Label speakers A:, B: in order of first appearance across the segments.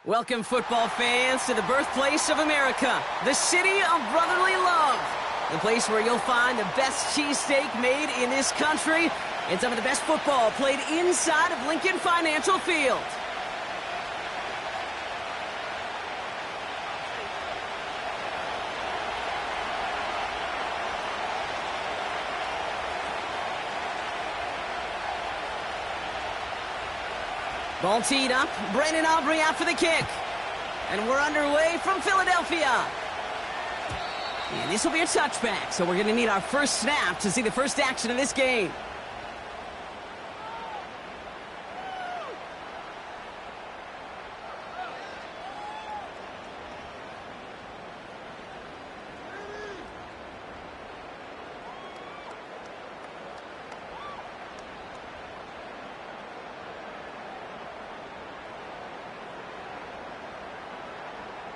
A: Welcome, football fans, to the birthplace of America, the city of brotherly love, the place where you'll find the best cheesesteak made in this country and some of the best football played inside of Lincoln Financial Field. Ball teed up, Brandon Aubrey out for the kick. And we're underway from Philadelphia. And this will be a touchback, so we're going to need our first snap to see the first action of this game.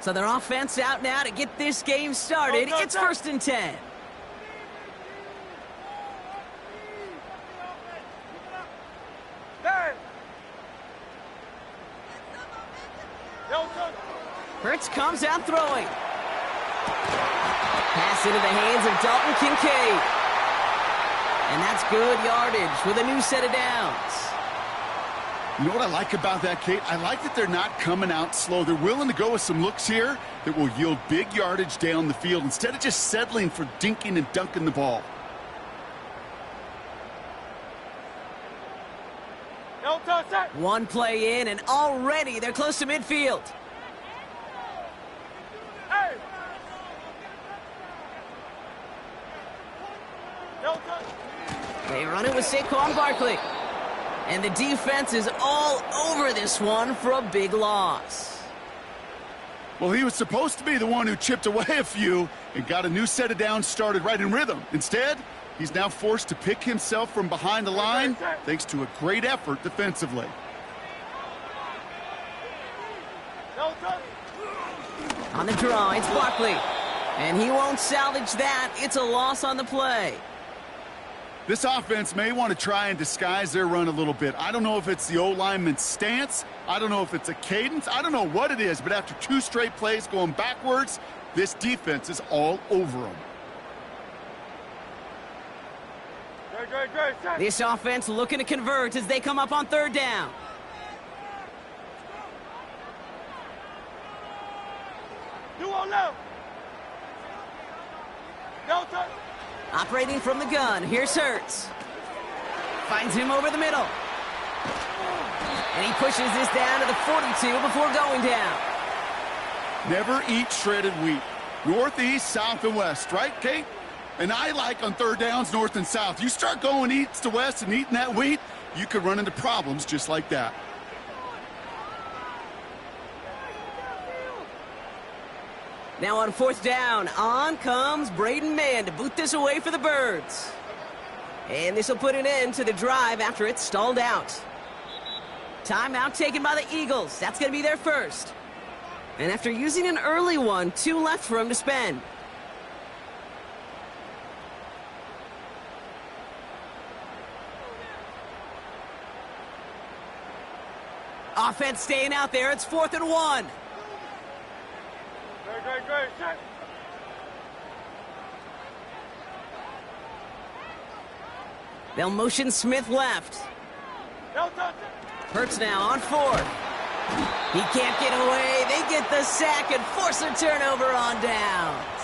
A: So their offense out now to get this game started. It's 1st and 10. Hurts comes out throwing. Pass into the hands of Dalton Kincaid. And that's good yardage with a new set of downs.
B: You know what I like about that, Kate? I like that they're not coming out slow. They're willing to go with some looks here that will yield big yardage down the field instead of just settling for dinking and dunking the ball.
A: One play in, and already they're close to midfield. They run it with Saquon Barkley. And the defense is all over this one for a big loss.
B: Well, he was supposed to be the one who chipped away a few and got a new set of downs started right in rhythm. Instead, he's now forced to pick himself from behind the line thanks to a great effort defensively.
A: On the draw, it's Barkley. And he won't salvage that. It's a loss on the play.
B: This offense may want to try and disguise their run a little bit. I don't know if it's the O-lineman's stance. I don't know if it's a cadence. I don't know what it is, but after 2 straight plays going backwards, this defense is all over them.
A: This offense looking to convert as they come up on 3rd down. Operating from the gun, here's Hurts. Finds him over the middle. And he pushes this down to the 42 before going down.
B: Never eat shredded wheat. North, east, south, and west, right, Kate? And I like on 3rd downs, north and south. You start going east to west and eating that wheat, you could run into problems just like that.
A: Now on 4th down, on comes Braden Mann to boot this away for the Birds. And this will put an end to the drive after it's stalled out. Timeout taken by the Eagles. That's going to be their first. And after using an early one, 2 left for him to spend. Offense staying out there. It's 4th and 1. They'll motion Smith left. Hurts now on 4th. He can't get away. They get the sack and force a turnover on downs.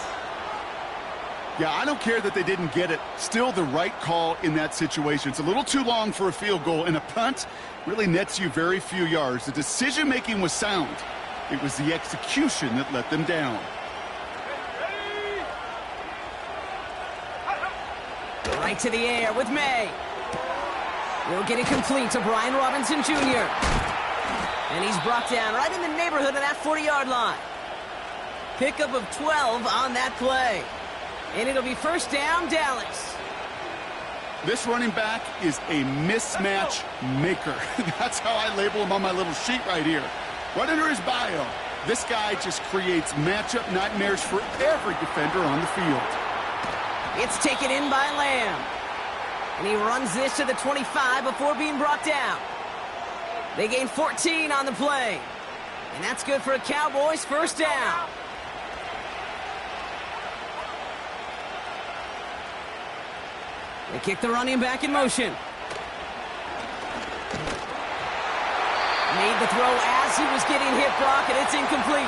B: Yeah, I don't care that they didn't get it. Still the right call in that situation. It's a little too long for a field goal, and a punt really nets you very few yards. The decision-making was sound. It was the execution that let them down.
A: Right to the air with May. He'll get it complete to Brian Robinson Jr. And he's brought down right in the neighborhood of that 40-yard line. Pickup of 12 on that play. And it'll be 1st down, Dallas.
B: This running back is a mismatch maker. That's how I label him on my little sheet right here. Right under his bio, this guy just creates matchup nightmares for every defender on the field.
A: It's taken in by Lamb. And he runs this to the 25 before being brought down. They gain 14 on the play. And that's good for a Cowboys first down. They kick the running back in motion. Made the throw as he was getting hit, Brock, and it's incomplete.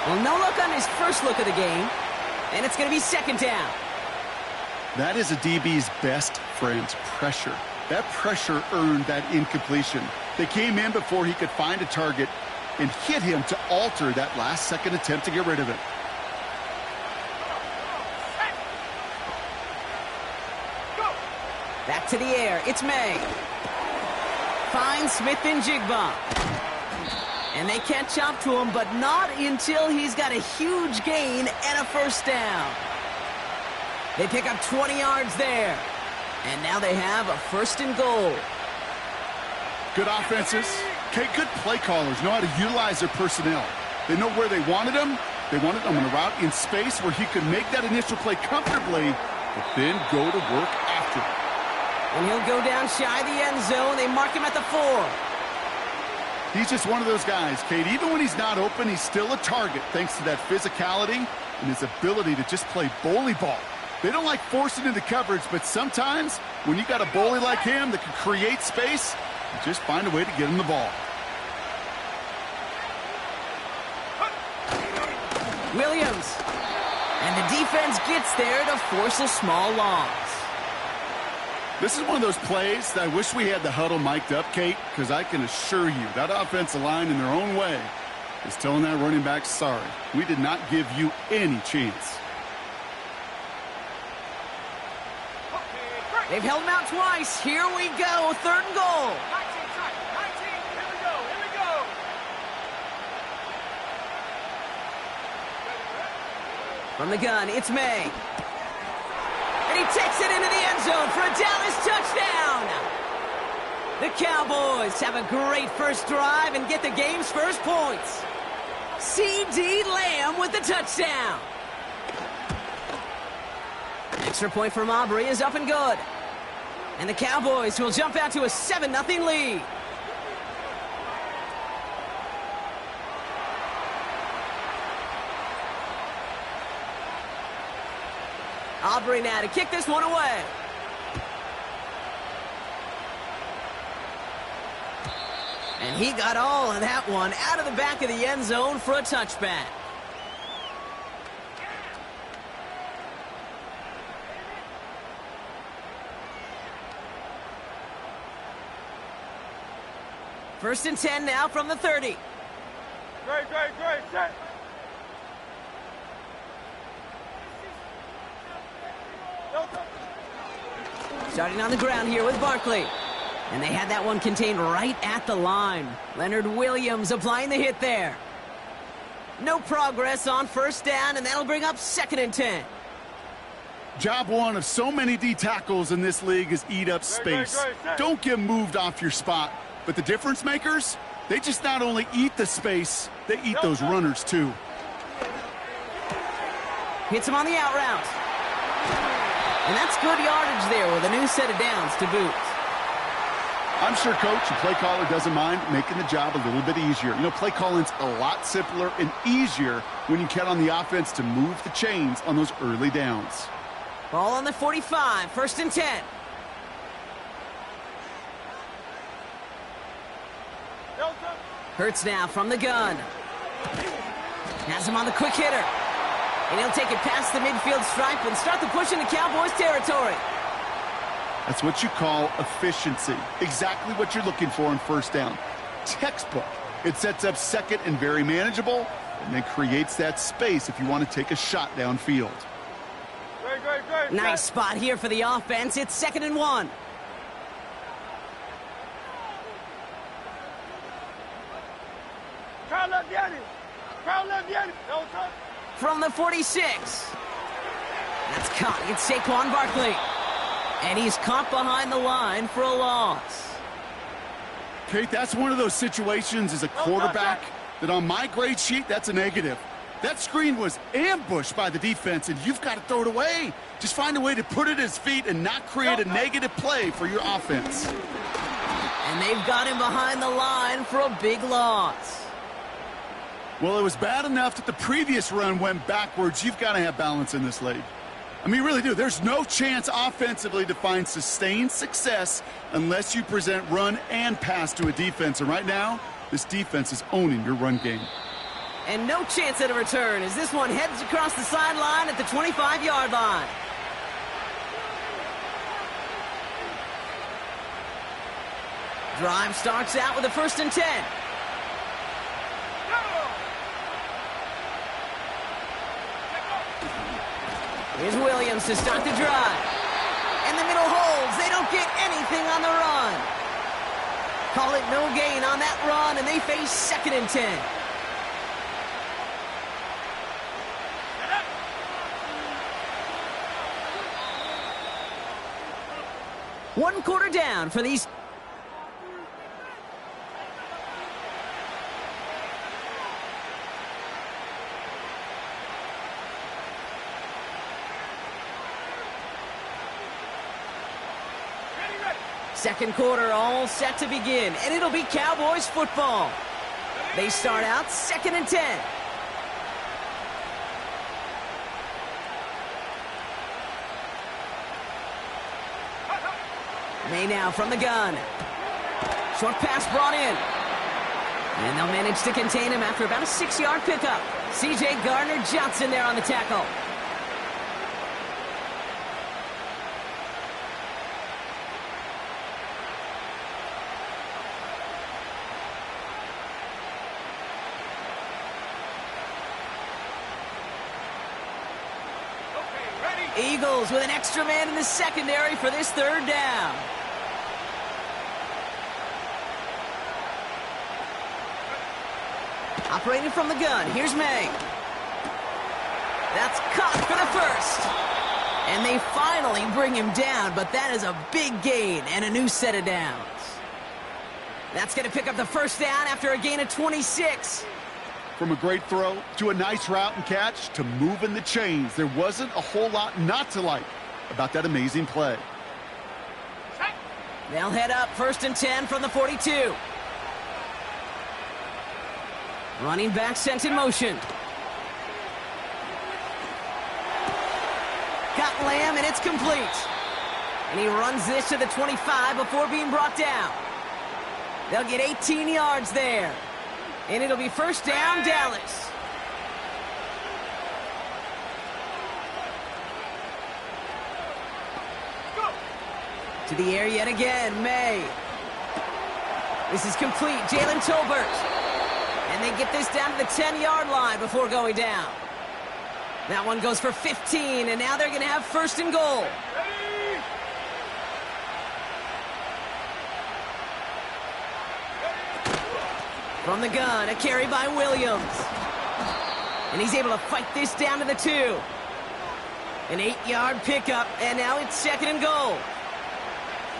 A: Well, no look on his first look of the game, and it's going to be second down.
B: That is a DB's best friend, pressure. That pressure earned that incompletion. They came in before he could find a target and hit him to alter that last-second attempt to get rid of it.
A: Back to the air. It's May. Finds Smith and Jigba. And they catch up to him, but not until he's got a huge gain and a first down. They pick up 20 yards there. And now they have a first and goal.
B: Good offenses. Okay, good play callers know how to utilize their personnel. They know where they wanted them. They wanted them on a route in space where he could make that initial play comfortably, but then go to work after it.
A: And he'll go down shy of the end zone. They mark him at the 4.
B: He's just one of those guys, Kate. Even when he's not open, he's still a target thanks to that physicality and his ability to just play bully ball. They don't like forcing into coverage, but sometimes when you got a bully like him that can create space, you just find a way to get him the ball.
A: Williams. And the defense gets there to force a small loss.
B: This is one of those plays that I wish we had the huddle mic'd up, Kate, because I can assure you that offensive line in their own way is telling that running back, sorry, we did not give you any chance.
A: They've held him out twice. Here we go. Third and goal.
C: 19, here we go.
A: From the gun, it's May. And he takes it into the end zone for a Dallas touchdown. The Cowboys have a great first drive and get the game's first points. C.D. Lamb with the touchdown. Extra point from Aubrey is up and good. And the Cowboys will jump out to a 7-0 lead. Aubrey now to kick this one away. And he got all of that one out of the back of the end zone for a touchback. First and 10 now from the 30.
C: Great, set.
A: Starting on the ground here with Barkley. And they had that one contained right at the line. Leonard Williams applying the hit there. No progress on first down, and that'll bring up second and 10.
B: Job one of so many D tackles in this league is eat up space. Don't get moved off your spot. But the difference makers, they just not only eat the space, they eat those runners too.
A: Hits him on the out route. And that's good yardage there with a new set of downs to boot.
B: I'm sure coach and play caller doesn't mind making the job a little bit easier. You know, play calling's a lot simpler and easier when you count on the offense to move the chains on those early downs.
A: Ball on the 45, first and 10. Hurts now from the gun. Has him on the quick hitter. And he'll take it past the midfield stripe and start the push into Cowboys territory.
B: That's what you call efficiency. Exactly what you're looking for in first down. Textbook. It sets up second and very manageable, and then creates that space if you want to take a shot downfield.
C: Great.
A: Nice spot here for the offense. It's second and 1. From the 46. That's caught. It's Saquon Barkley. And he's caught behind the line for a loss.
B: Kate, that's one of those situations as a quarterback that on my grade sheet, that's a negative. That screen was ambushed by the defense, and you've got to throw it away. Just find a way to put it at his feet and not create a negative play for your offense.
A: And they've got him behind the line for a big loss.
B: Well, it was bad enough that the previous run went backwards. You've got to have balance in this league. I mean, you really do. There's no chance offensively to find sustained success unless you present run and pass to a defense. And right now, this defense is owning your run game.
A: And no chance at a return as this one heads across the sideline at the 25-yard line. Drive starts out with a 1st and 10. Here's Williams to start the drive. And the middle holds. They don't get anything on the run. Call it no gain on that run, and they face 2nd and 10. One quarter down for these. Second quarter all set to begin, and it'll be Cowboys football. They start out 2nd and 10. May now from the gun. Short pass brought in. And they'll manage to contain him after about a 6-yard pickup. C.J. Gardner-Johnson there on the tackle. Eagles with an extra man in the secondary for this 3rd down. Operating from the gun, here's May. That's caught for the 1st. And they finally bring him down, but that is a big gain and a new set of downs. That's going to pick up the 1st down after a gain of 26.
B: From a great throw to a nice route and catch to moving the chains, there wasn't a whole lot not to like about that amazing play.
A: They'll head up 1st and 10 from the 42. Running back sent in motion. Got Lamb, and it's complete. And he runs this to the 25 before being brought down. They'll get 18 yards there. And it'll be 1st down, Dallas. To the air yet again, May. This is complete, Jalen Tolbert. And they get this down to the 10-yard line before going down. That one goes for 15, and now they're going to have 1st and goal. From the gun, a carry by Williams. And he's able to fight this down to the 2. An 8-yard pickup, and now it's 2nd and goal.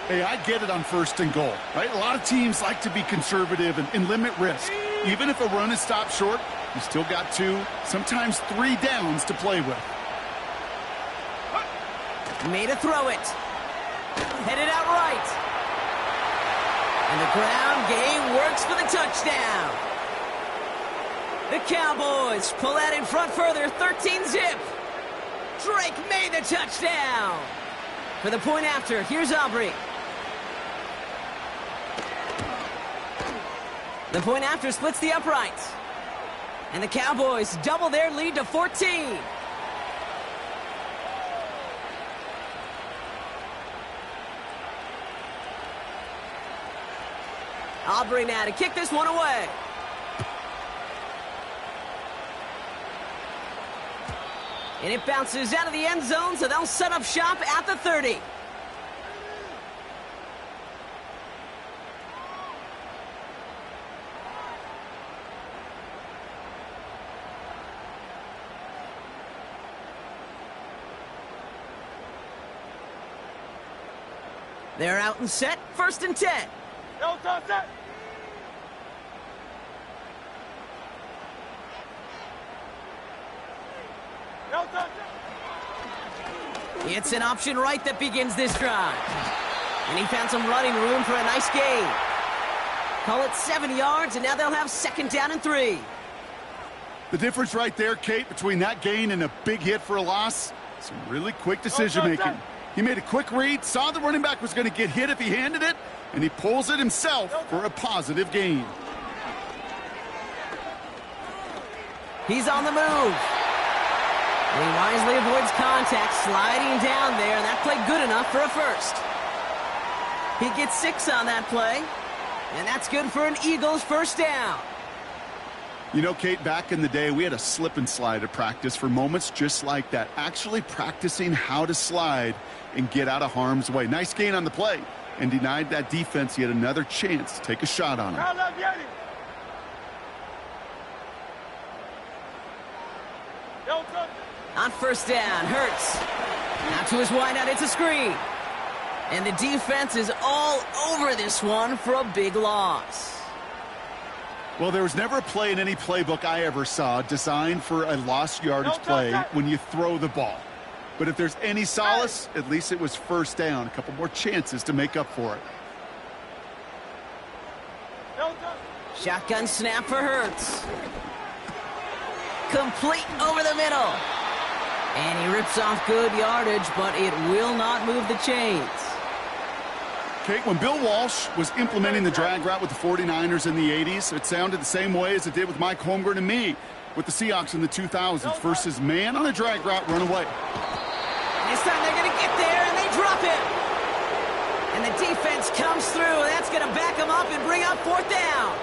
B: Hey, I get it on 1st and goal, right? A lot of teams like to be conservative and limit risk. Even if a run is stopped short, you still got 2, sometimes 3 downs to play with.
A: Made a throw it. Headed out right. And the ground game works for the touchdown. The Cowboys pull that in front further, 13-zip. Drake made the touchdown. For the point after, here's Aubrey. The point after splits the uprights. And the Cowboys double their lead to 14. Aubrey now to kick this one away. And it bounces out of the end zone, so they'll set up shop at the 30. They're out and set, 1st and 10.
C: Set.
A: It's an option right that begins this drive. And he found some running room for a nice gain. Call it 7 yards, and now they'll have 2nd down and 3.
B: The difference right there, Kate, between that gain and a big hit for a loss, some really quick decision-making. He made a quick read, saw the running back was going to get hit if he handed it, and he pulls it himself for a positive gain.
A: He's on the move. And he wisely avoids contact, sliding down there, and that play good enough for a first. He gets 6 on that play, and that's good for an Eagles first down.
B: You know, Kate, back in the day, we had a slip and slide at practice for moments just like that. Actually practicing how to slide and get out of harm's way. Nice gain on the play, and denied that defense yet another chance to take a shot on him.
A: On first down, Hurts. Out to his wideout, it's a screen. And the defense is all over this one for a big loss.
B: Well, there was never a play in any playbook I ever saw designed for a lost yardage play when you throw the ball. But if there's any solace, at least it was first down. A couple more chances to make up for it.
A: Shotgun snap for Hurts. Complete over the middle. And he rips off good yardage, but it will not move the chains.
B: Kate, when Bill Walsh was implementing the drag route with the 49ers in the 80s, it sounded the same way as it did with Mike Holmgren and me with the Seahawks in the 2000s versus man on a drag route, run away.
A: This time they're going to get there, and they drop him. And the defense comes through, and that's going to back him up and bring up fourth down.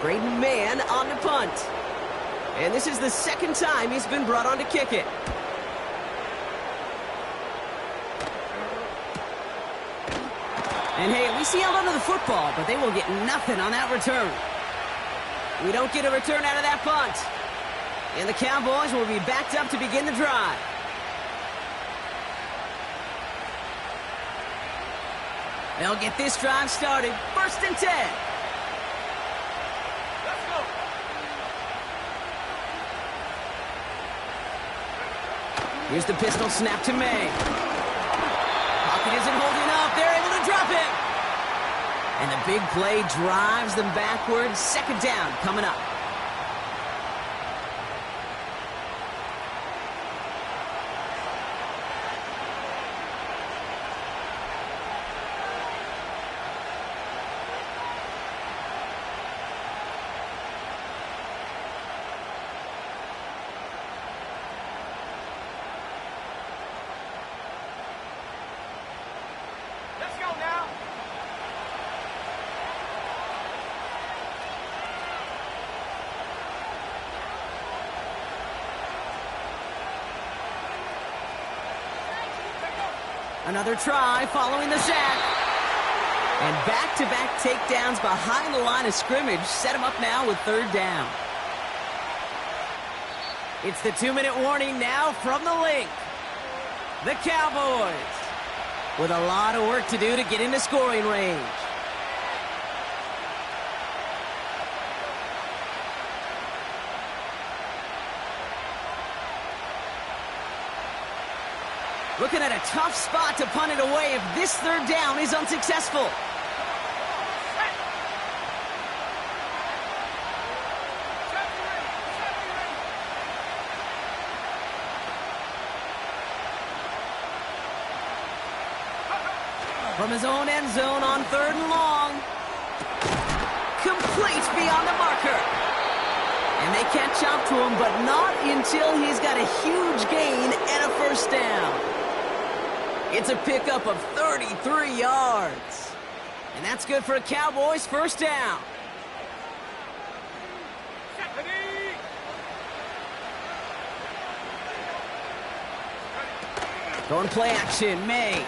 A: Braden Mann on the punt. And this is the second time he's been brought on to kick it. And hey, at least he held onto the football, but they will get nothing on that return. We don't get a return out of that punt. And the Cowboys will be backed up to begin the drive. They'll get this drive started. First and 10.
C: Let's go.
A: Here's the pistol snap to May. Pocket isn't holding up. They're able to drop him. And the big play drives them backwards. Second down coming up.
C: Let's go now.
A: Another try following the sack. And back-to-back takedowns behind the line of scrimmage set him up now with third down. It's the 2-minute warning now from the link. The Cowboys with a lot of work to do to get into scoring range. Looking at a tough spot to punt it away if this third down is unsuccessful. From his own end zone on third and long. Complete beyond the marker. And they catch up to him, but not until he's got a huge gain and a first down. It's a pickup of 33 yards. And that's good for a Cowboys first down. Going play action, May.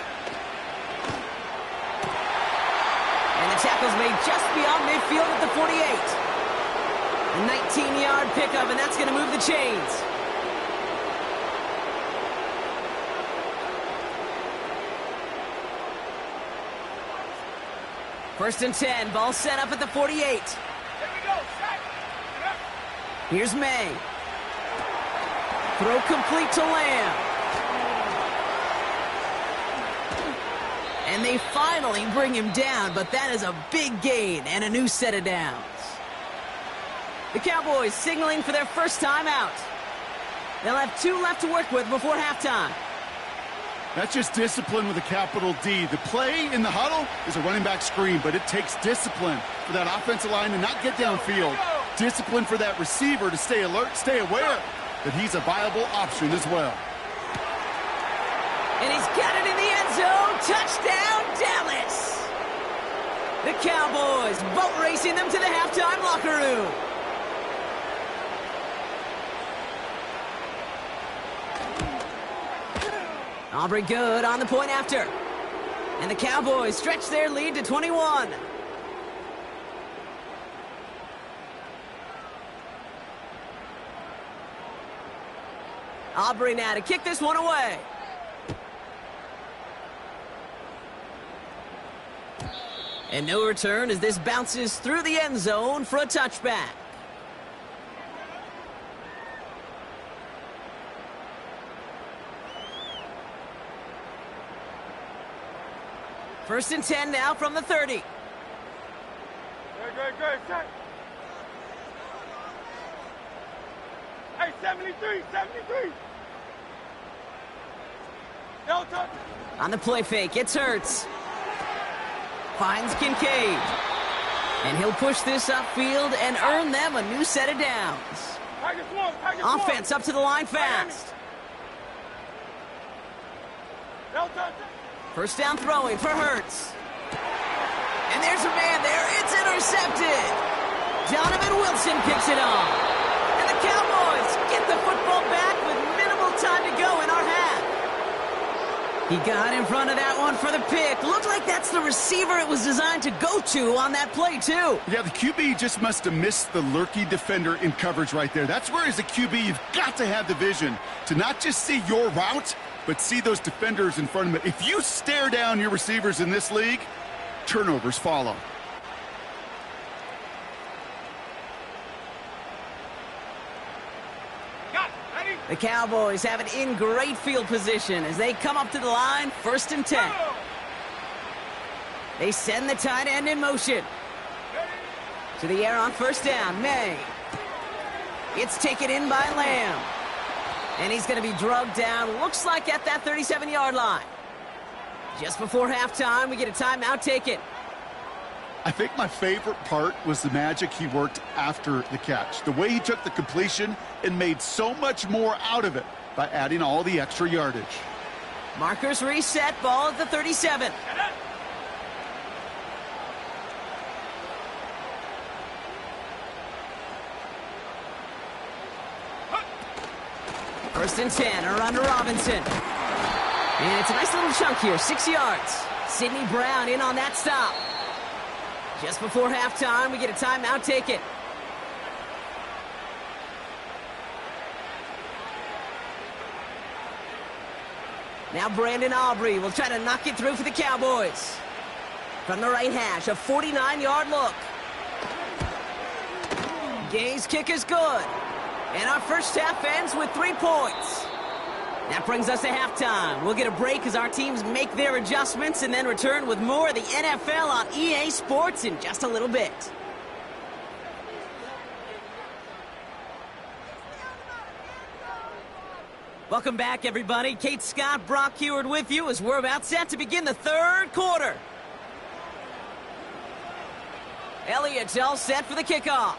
A: And the tackle's made just beyond midfield at the 48. A 19-yard pickup, and that's going to move the chains. First and 10, ball set up at the 48.
C: Here we go.
A: Here's May. Throw complete to Lamb. And they finally bring him down, but that is a big gain and a new set of downs. The Cowboys signaling for their first time out. They'll have 2 left to work with before halftime.
B: That's just discipline with a capital D. The play in the huddle is a running back screen, but it takes discipline for that offensive line to not get downfield. Discipline for that receiver to stay alert, stay aware that he's a viable option as well.
A: And he's got it in the end zone. Touchdown, Dallas! The Cowboys boat racing them to the halftime locker room. Aubrey good on the point after. And the Cowboys stretch their lead to 21. Aubrey now to kick this one away. And no return as this bounces through the end zone for a touchback. First and 10 now from the 30.
C: Good. Hey, 73. No touch.
A: On the play fake, it's Hurts. Finds Kincaid. And he'll push this upfield and earn them a new set of downs. Offense up to the line fast.
C: No touch.
A: First down throwing for Hurts. And there's a man there. It's intercepted. Donovan Wilson picks it off. And the Cowboys get the football back with minimal time to go in our half. He got in front of that one for the pick. Looked like that's the receiver it was designed to go to on that play, too.
B: Yeah, the QB just must have missed the lurky defender in coverage right there. That's where, as a QB, you've got to have the vision to not just see your route, but see those defenders in front of it. If you stare down your receivers in this league, turnovers follow.
A: The Cowboys have it in great field position as they come up to the line, first and 10. They send the tight end in motion. To the air on first down, May. It's taken in by Lamb. And he's going to be drugged down, looks like at that 37-yard line. Just before halftime, we get a timeout taken.
B: I think my favorite part was the magic he worked after the catch. The way he took the completion and made so much more out of it by adding all the extra yardage.
A: Markers reset, ball at the 37. First and 10, a run to Robinson. And it's a nice little chunk here, 6 yards. Sidney Brown in on that stop. Just before halftime, we get a timeout taken. Now Brandon Aubrey will try to knock it through for the Cowboys. From the right hash, a 49-yard look. Gay's kick is good. And our first half ends with 3 points. That brings us to halftime. We'll get a break as our teams make their adjustments and then return with more of the NFL on EA Sports in just a little bit. Welcome back, everybody. Kate Scott, Brock Heward with you as we're about set to begin the third quarter. Elliott's all set for the kickoff.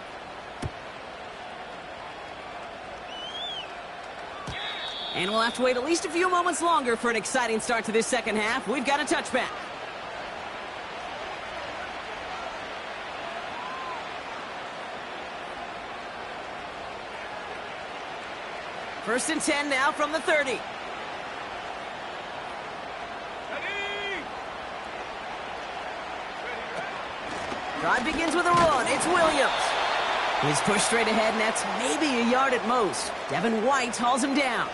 A: And we'll have to wait at least a few moments longer for an exciting start to this second half. We've got a touchback. First and 10 now from the 30. Drive begins with a run. It's Williams. He's pushed straight ahead, and that's maybe a yard at most. Devin White hauls him down.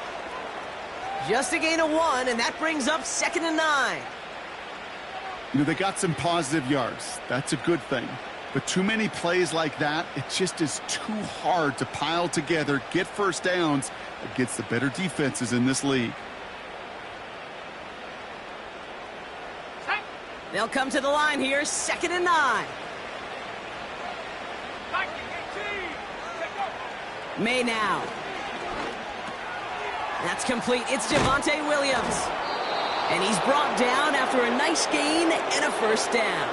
A: Just a gain of 1, and that brings up 2nd and 9.
B: You know, they got some positive yards. That's a good thing. But too many plays like that, it just is too hard to pile together, get first downs against the better defenses in this league.
A: They'll come to the line here, 2nd and 9. May now. That's complete. It's Javonte Williams. And he's brought down after a nice gain and a first down.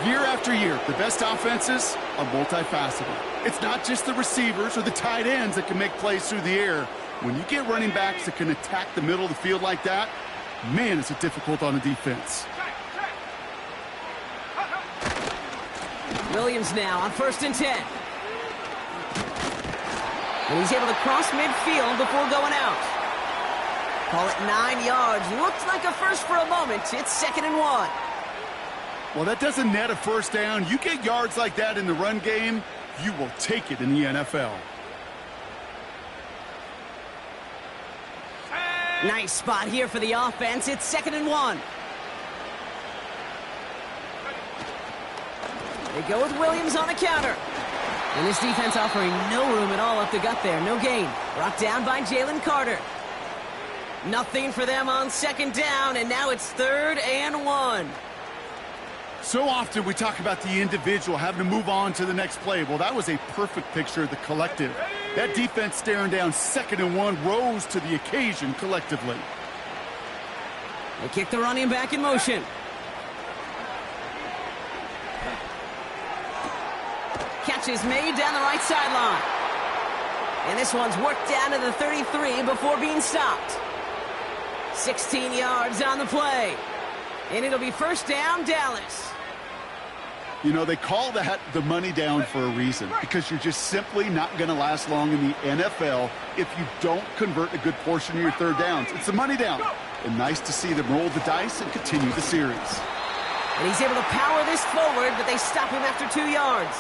B: Year after year, the best offenses are multifaceted. It's not just the receivers or the tight ends that can make plays through the air. When you get running backs that can attack the middle of the field like that, man, is it difficult on the defense.
A: Williams now on 1st and 10. And he's able to cross midfield before going out. Call it 9 yards. Looked like a first for a moment. It's 2nd and 1.
B: Well, that doesn't net a first down. You get yards like that in the run game, you will take it in the NFL.
A: Nice spot here for the offense. It's 2nd and 1. They go with Williams on the counter. And this defense offering no room at all up the gut there. No gain. Brought down by Jalen Carter. Nothing for them on 2nd down, and now it's 3rd and 1.
B: So often we talk about the individual having to move on to the next play. Well, that was a perfect picture of the collective. That defense staring down 2nd and 1 rose to the occasion collectively.
A: They kick the running back in motion. Catch is made down the right sideline. And this one's worked down to the 33 before being stopped. 16 yards on the play. And it'll be 1st down, Dallas.
B: You know, they call that the money down for a reason, because you're just simply not going to last long in the NFL if you don't convert a good portion of your 3rd downs. It's the money down. And nice to see them roll the dice and continue the series.
A: And he's able to power this forward, but they stop him after 2 yards.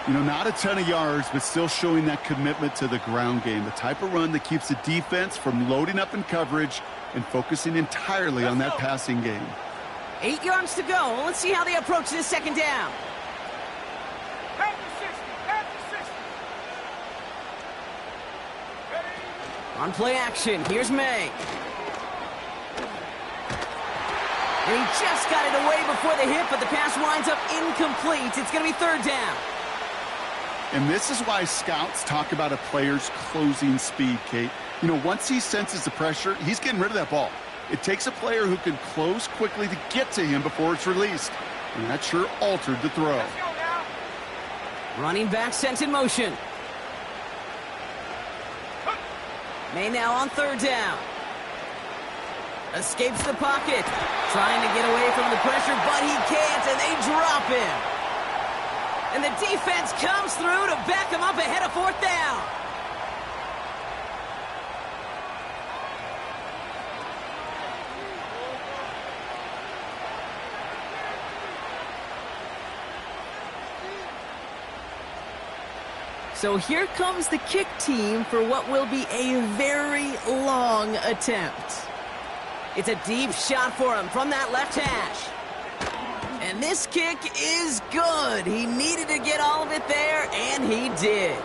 B: You know, not a ton of yards, but still showing that commitment to the ground game, the type of run that keeps the defense from loading up in coverage and focusing entirely on that passing game.
A: 8 yards to go. Let's see how they approach this 2nd down. On play action, here's May. And he just got it away before the hit, but the pass winds up incomplete. It's going to be 3rd down.
B: And this is why scouts talk about a player's closing speed, Kate. You know, once he senses the pressure, he's getting rid of that ball. It takes a player who can close quickly to get to him before it's released. And that sure altered the throw.
A: Running back sent in motion. May now on 3rd down. Escapes the pocket. Trying to get away from the pressure, but he can't, and they drop him. And the defense comes through to back him up ahead of 4th down. So here comes the kick team for what will be a very long attempt. It's a deep shot for him from that left hash. And this kick is good. He needed to get all of it there, and he did.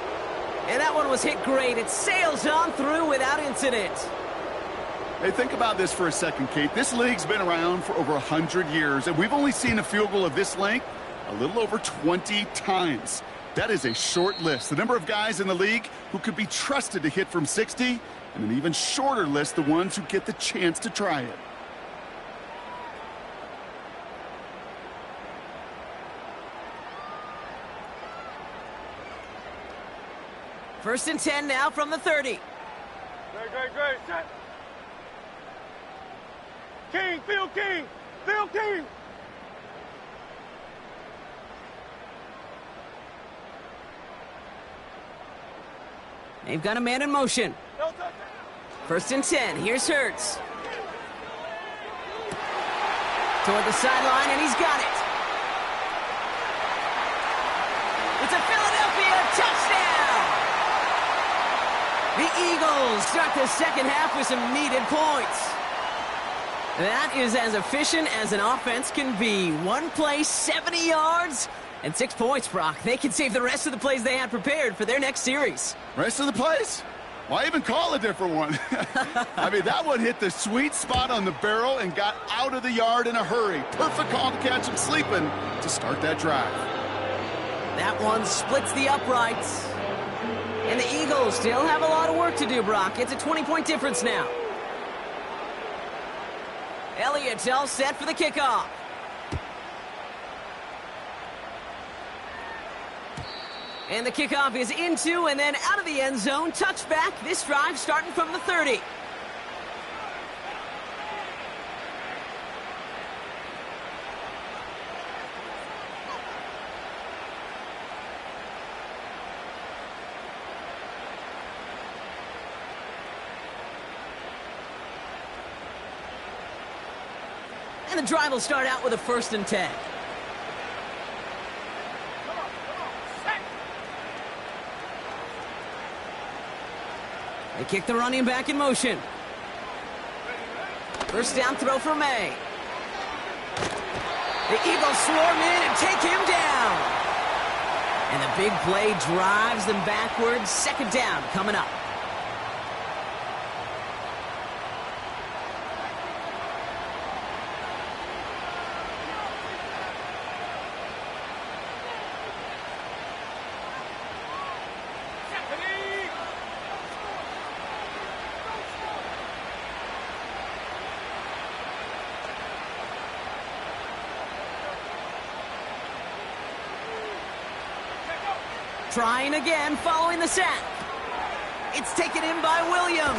A: And that one was hit great. It sails on through without incident.
B: Hey, think about this for a second, Kate. This league's been around for over 100 years, and we've only seen a field goal of this length a little over 20 times. That is a short list. The number of guys in the league who could be trusted to hit from 60, and an even shorter list, the ones who get the chance to try it.
A: First and 10 now from the 30.
C: Great. Set. King, Phil King. Phil King.
A: They've got a man in motion.
C: No touchdown.
A: First and 10. Here's Hurts. Toward the sideline, and he's got it. It's a Philadelphia touchdown! The Eagles start the 2nd half with some needed points. That is as efficient as an offense can be. One play, 70 yards, and 6 points, Brock. They can save the rest of the plays they had prepared for their next series.
B: Rest of the plays? Why even call a different one? I mean, that one hit the sweet spot on the barrel and got out of the yard in a hurry. Perfect call to catch him sleeping to start that drive.
A: That one splits the uprights. And the Eagles still have a lot of work to do, Brock. It's a 20-point difference now. Elliott's all set for the kickoff. And the kickoff is into and then out of the end zone. Touchback. This drive starting from the 30. And the drive will start out with a 1st and 10. They kick the running back in motion. 1st down throw for May. The Eagles swarm in and take him down. And the big play drives them backwards. 2nd down coming up. Trying again, following the sack. It's taken in by Williams.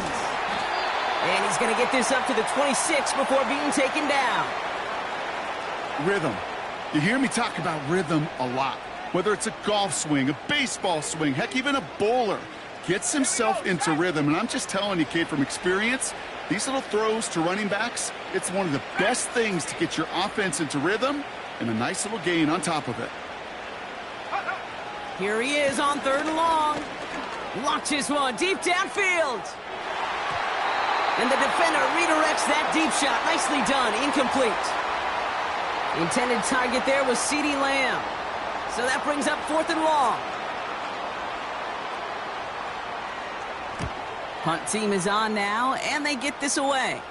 A: And he's going to get this up to the 26 before being taken down.
B: Rhythm. You hear me talk about rhythm a lot. Whether it's a golf swing, a baseball swing, heck, even a bowler gets himself into rhythm. And I'm just telling you, kid, from experience, these little throws to running backs, it's one of the best things to get your offense into rhythm and a nice little gain on top of it.
A: Here he is on 3rd and long. Launches one deep downfield. And the defender redirects that deep shot. Nicely done. Incomplete. The intended target there was CeeDee Lamb. So that brings up 4th and long. Punt team is on now, and they get this away.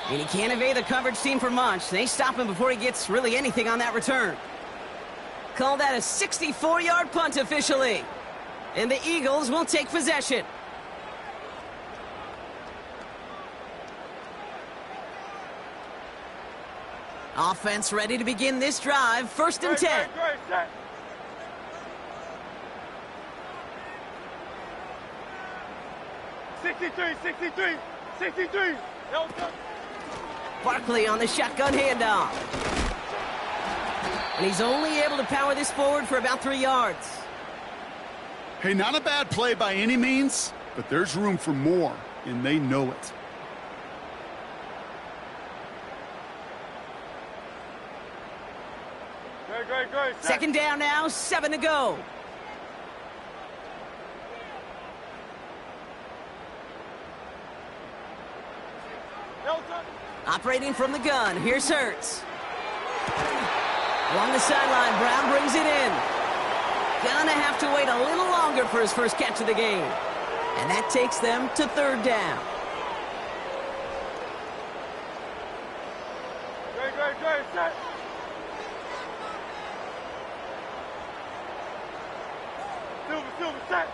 A: And he can't evade the coverage team for much. They stop him before he gets really anything on that return. Call that a 64-yard punt officially. And the Eagles will take possession. Offense ready to begin this drive. 1st and 10.
C: Great. 63.
A: Barkley on the shotgun handoff. And he's only able to power this forward for about 3 yards.
B: Hey, not a bad play by any means, but there's room for more, and they know it.
C: Great.
A: 2nd down now, 7 to go. Operating from the gun, here's Hurts. Along the sideline, Brown brings it in. Gonna have to wait a little longer for his first catch of the game. And that takes them to 3rd down.
C: Great. Set. Silver, set.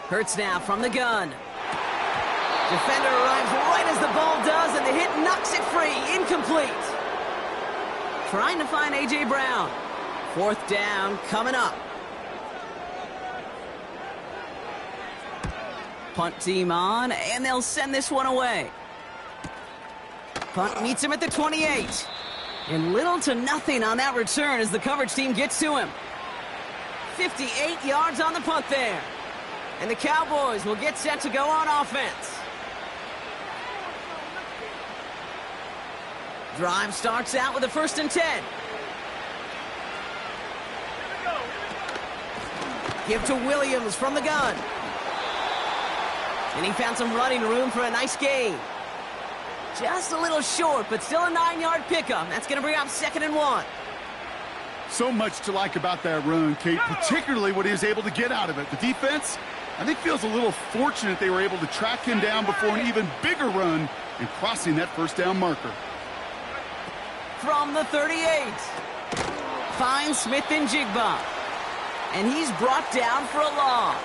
A: Hurts now from the gun. Defender arrives right as the ball does, and the hit knocks it free. Incomplete. Trying to find A.J. Brown. 4th down coming up. Punt team on, and they'll send this one away. Punt meets him at the 28. And little to nothing on that return as the coverage team gets to him. 58 yards on the punt there. And the Cowboys will get set to go on offense. Drive starts out with a 1st and 10. Give to Williams from the gun. And he found some running room for a nice gain. Just a little short, but still a 9-yard pickup. That's going to bring up 2nd and 1.
B: So much to like about that run, Kate, particularly what he was able to get out of it. The defense, I think feels a little fortunate they were able to track him down before an even bigger run and crossing that first down marker.
A: From the 38, finds Smith and Jigba, and he's brought down for a loss.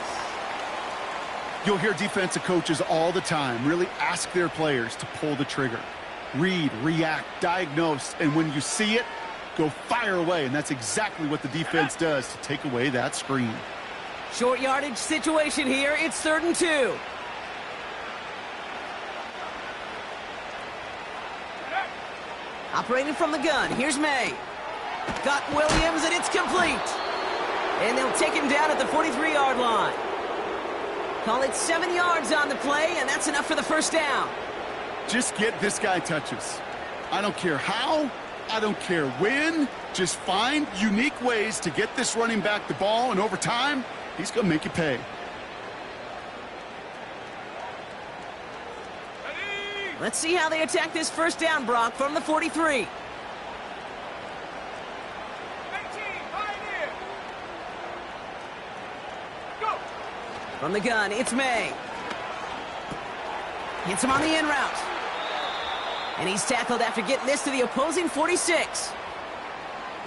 B: You'll hear defensive coaches all the time really ask their players to pull the trigger. Read, react, diagnose, and when you see it, go fire away, and that's exactly what the defense does to take away that screen.
A: Short yardage situation here. It's 3rd and 2. Operating from the gun, here's May. Got Williams, and it's complete. And they'll take him down at the 43-yard line. Call it 7 yards on the play, and that's enough for the first down.
B: Just get this guy touches. I don't care how, I don't care when. Just find unique ways to get this running back the ball, and over time, he's going to make you pay.
A: Let's see how they attack this first down, Brock, from the 43.
C: 19, pioneer. Go.
A: From the gun, it's May. Hits him on the in route. And he's tackled after getting this to the opposing 46.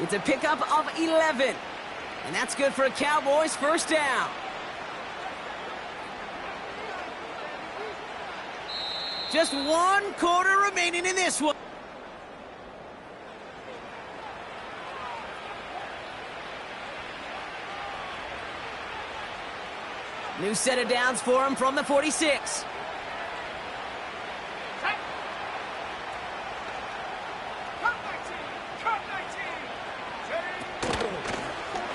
A: It's a pickup of 11. And that's good for a Cowboys first down. Just 1 quarter remaining in this one. New set of downs for him from the 46.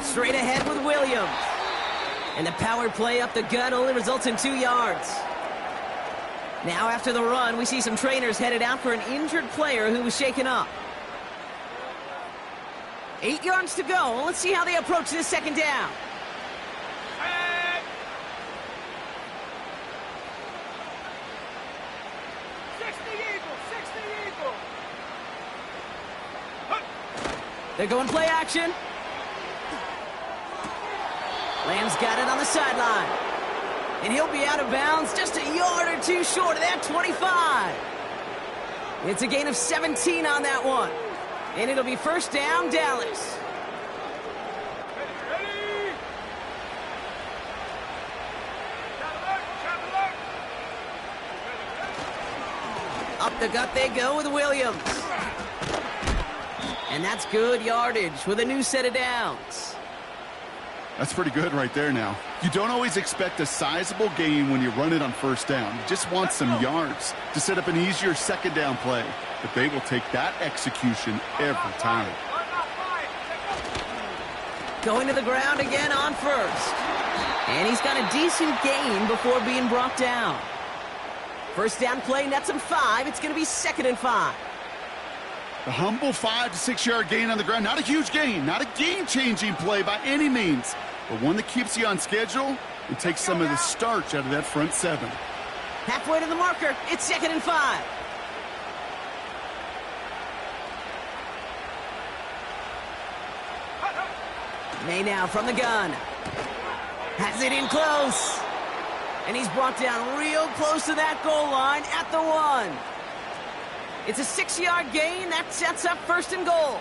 A: Straight ahead with Williams. And the power play up the gut only results in 2 yards. Now after the run, we see some trainers headed out for an injured player who was shaken up. 8 yards to go. Let's see how they approach this second down.
C: 60 Eagle.
A: They're going play action. Lamb's got it on the sideline. And he'll be out of bounds just a yard or 2 short of that 25. It's a gain of 17 on that one. And it'll be first down, Dallas.
C: Ready.
A: Up the gut they go with Williams. And that's good yardage with a new set of downs.
B: That's pretty good right there now. You don't always expect a sizable gain when you run it on first down. You just want some yards to set up an easier second down play. But they will take that execution every time.
A: Going to the ground again on first. And he's got a decent gain before being brought down. First down play nets him 5. It's going to be 2nd and 5.
B: The humble 5 to 6 yard gain on the ground. Not a huge gain, not a game-changing play by any means, but one that keeps you on schedule and takes some of the starch out of that front 7.
A: Halfway to the marker. It's 2nd and 5. May now from the gun. Has it in close. And he's brought down real close to that goal line at the 1. It's a 6-yard gain. That sets up 1st and goal.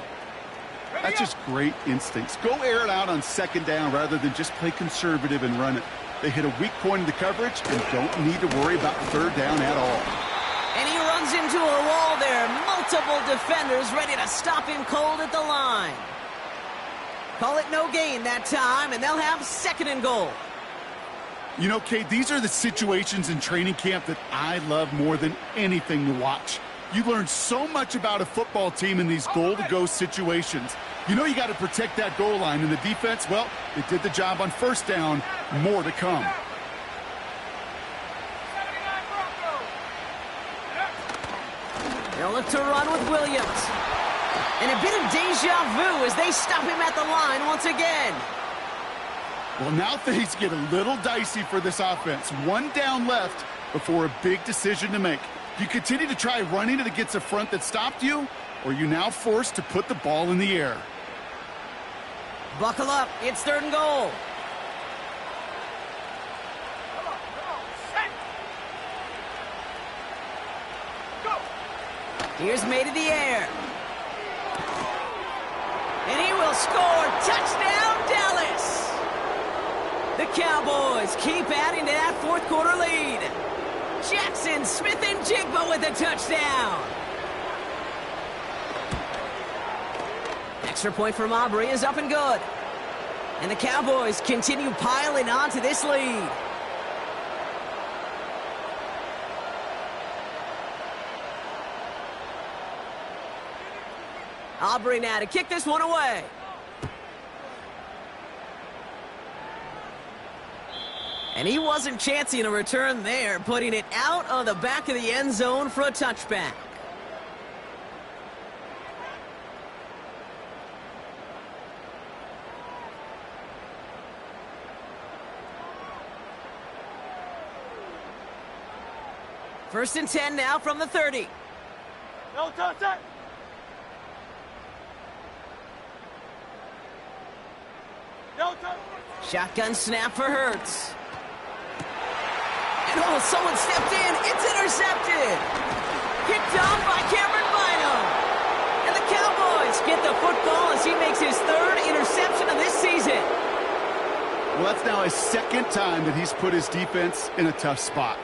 B: That's just great instincts. Go air it out on second down rather than just play conservative and run it. They hit a weak point in the coverage and don't need to worry about 3rd down at all.
A: And he runs into a wall there. Multiple defenders ready to stop him cold at the line. Call it no gain that time, and they'll have 2nd and goal.
B: You know, Kate, these are the situations in training camp that I love more than anything to watch. You learn so much about a football team in these goal-to-go situations. You know you got to protect that goal line, and the defense, well, they did the job on first down. More to come.
A: They'll look to run with Williams. And a bit of deja vu as they stop him at the line once again.
B: Well, now things get a little dicey for this offense. 1 down left before a big decision to make. Do you continue to try running it against a front that stopped you, or are you now forced to put the ball in the air?
A: Buckle up. It's 3rd and goal. Here's made in the air. And he will score. Touchdown, Dallas! The Cowboys keep adding to that fourth quarter lead. Jackson, Smith, and Jigba with a touchdown. Extra point from Aubrey is up and good. And the Cowboys continue piling on to this lead. Aubrey now to kick this one away. And he wasn't chancing a return there, putting it out on the back of the end zone for a touchback. First and 10 now from the 30.
C: No touch that. No touch.
A: Shotgun snap for Hurts. And oh, someone stepped in. It's intercepted. Picked off by Cameron Bynum. And the Cowboys get the football as he makes his third interception of this season.
B: Well, that's now his second time that he's put his defense in a tough spot.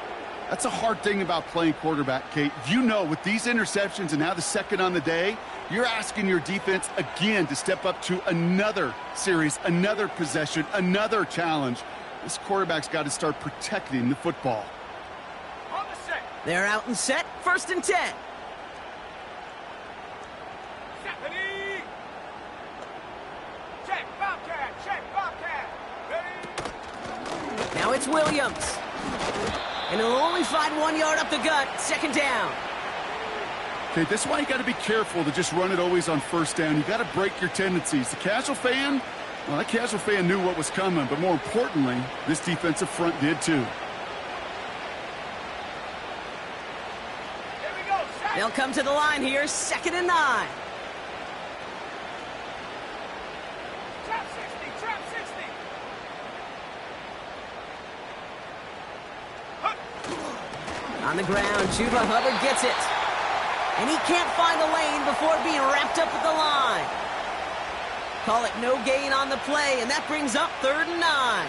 B: That's a hard thing about playing quarterback, Kate. You know, with these interceptions and now the second on the day, you're asking your defense again to step up to another series, another possession, another challenge. This quarterback's got to start protecting the football.
C: On the set.
A: They're out and set. First and 10.
C: Stephanie. Check, Bobcat. Check, Bobcat. Ready?
A: Now it's Williams. And he'll only find 1 yard up the gut. Second down.
B: Okay, this is why you got to be careful to just run it always on first down. You got to break your tendencies. The casual fan, well, that casual fan knew what was coming, but more importantly, this defensive front did too.
C: Here we go. Set.
A: They'll come to the line here. Second and 9.
C: Trap 60. Trap 60.
A: On the ground, Chuba Hubbard gets it. And he can't find the lane before being wrapped up at the line. Call it no gain on the play, and that brings up third and 9.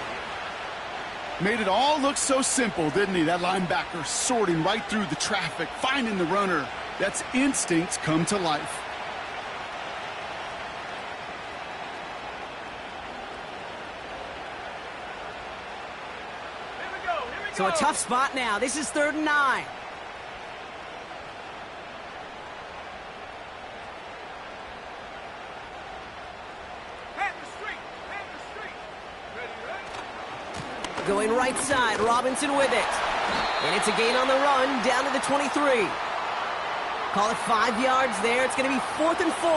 B: Made it all look so simple, didn't he? That linebacker sorting right through the traffic, finding the runner. That's instincts come to life.
C: Here we go. Here we go.
A: So a tough spot now. This is third and 9.
C: Hand the street. Hand the street. Ready, ready.
A: Going right side, Robinson with it. And it's a gain on the run, down to the 23. Call it 5 yards there. It's going to be 4th and 4.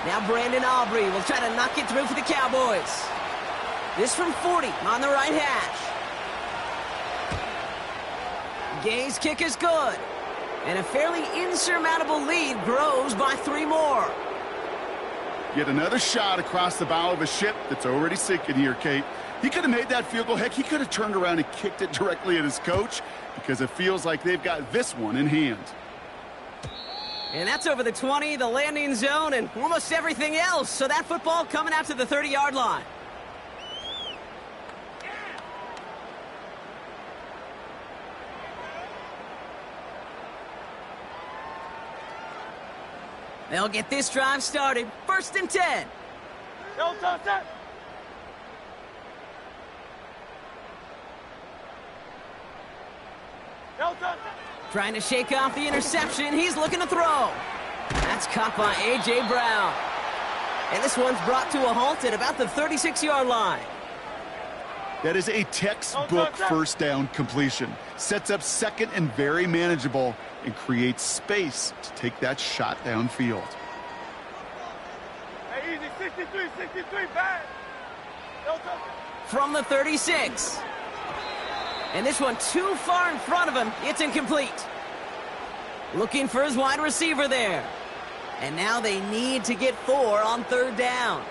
A: Now Brandon Aubrey will try to knock it through for the Cowboys. This from 40 on the right hash. Gay's kick is good. And a fairly insurmountable lead grows by 3 more.
B: Yet another shot across the bow of a ship that's already sinking here, Kate. He could have made that field goal. Heck, he could have turned around and kicked it directly at his coach because it feels like they've got this one in hand.
A: And that's over the 20, the landing zone, and almost everything else. So that football coming out to the 30-yard line. They'll get this drive started. First and 10.
C: No touch that. No touch that.
A: Trying to shake off the interception. He's looking to throw. That's caught by A.J. Brown. And this one's brought to a halt at about the 36-yard line.
B: That is a textbook first down completion. Sets up second and very manageable and creates space to take that shot downfield.
C: Hey, easy. 63, 63, bad. No touch that.
A: From the 36. And this one too far in front of him. It's incomplete. Looking for his wide receiver there. And now they need to get 4 on third down.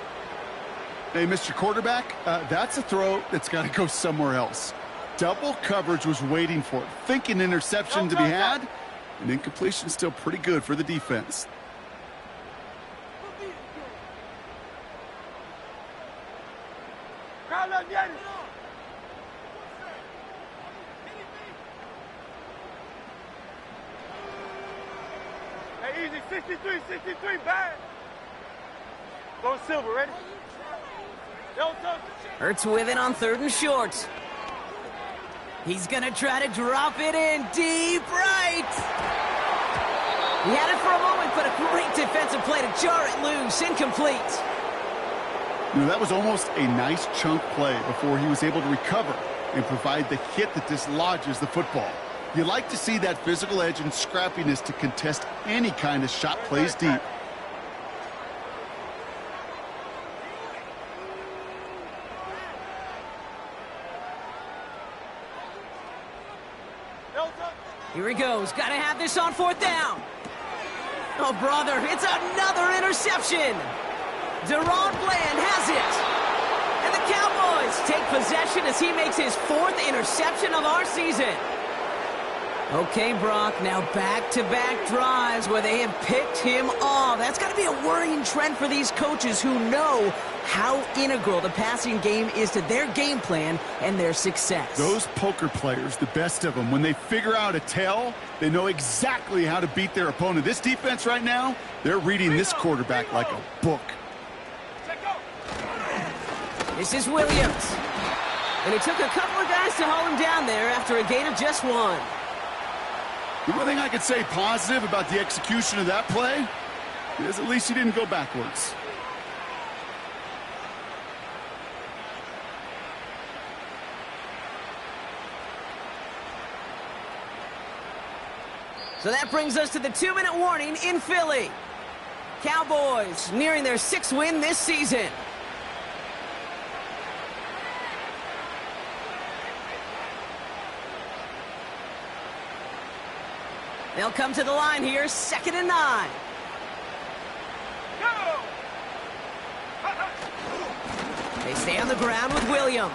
B: Hey, Mr. Quarterback, that's a throw that's got to go somewhere else. Double coverage was waiting for it. Thinking interception to be had, An incompletion is still pretty good for the defense.
C: Hey, easy, 63, bad. Go Silver, ready?
A: Hurts with it on 3rd and short. He's gonna try to drop it in deep right. He had it for a moment, but a great defensive play to jar it loose. Incomplete.
B: You know, that was almost a nice chunk play before he was able to recover and provide the hit that dislodges the football. You like to see that physical edge and scrappiness to contest any kind of shot plays deep.
A: Here he goes. Got to have this on 4th down. Oh, brother, it's another interception. Deron Bland has it. And the Cowboys take possession as he makes his 4th interception of our season. Okay, Brock, now back-to-back drives where they have picked him off. That's got to be a worrying trend for these coaches who know how integral the passing game is to their game plan and their success.
B: Those poker players, the best of them, when they figure out a tell, they know exactly how to beat their opponent. This defense right now, they're reading this quarterback like a book.
A: This is Williams. And it took a couple of guys to hold him down there after a gain of just 1.
B: The one thing I could say positive about the execution of that play is at least he didn't go backwards.
A: So that brings us to the 2-minute warning in Philly. Cowboys nearing their 6th win this season. They'll come to the line here, 2nd and 9. They stay on the ground with Williams.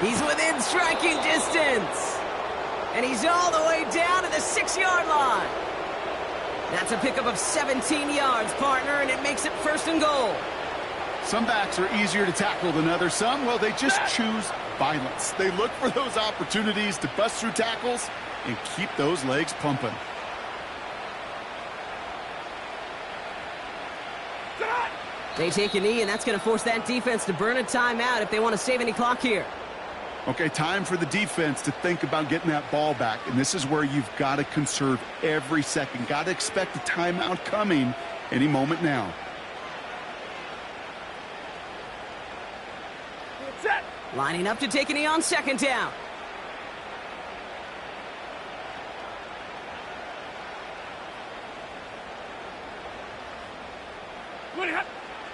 A: He's within striking distance. And he's all the way down to the 6-yard line. That's a pickup of 17 yards, partner, and it makes it 1st and goal.
B: Some backs are easier to tackle than others. Some, well, they just choose violence. They look for those opportunities to bust through tackles and keep those legs pumping.
A: They take a knee, and that's going to force that defense to burn a timeout if they want to save any clock here.
B: Okay, time for the defense to think about getting that ball back, and this is where you've got to conserve every second. Got to expect a timeout coming any moment now.
A: Lining up to take a knee on 2nd down.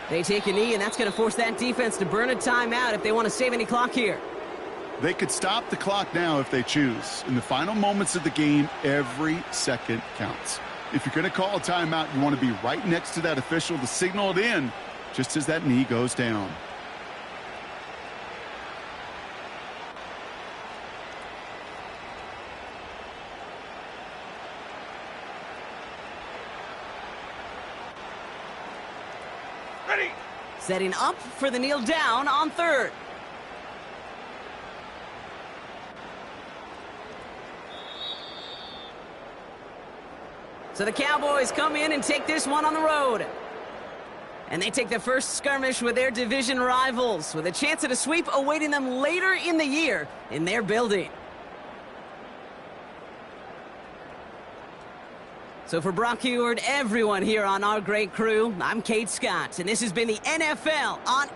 A: They take a knee, and that's going to force that defense to burn a timeout if they want to save any clock here.
B: They could stop the clock now if they choose. In the final moments of the game, every second counts. If you're going to call a timeout, you want to be right next to that official to signal it in just as that knee goes down.
C: Ready.
A: Setting up for the kneel down on 3rd. So the Cowboys come in and take this one on the road. And they take the first skirmish with their division rivals, with a chance at a sweep awaiting them later in the year in their building. So for Brock Heward, everyone here on our great crew, I'm Kate Scott, and this has been the NFL on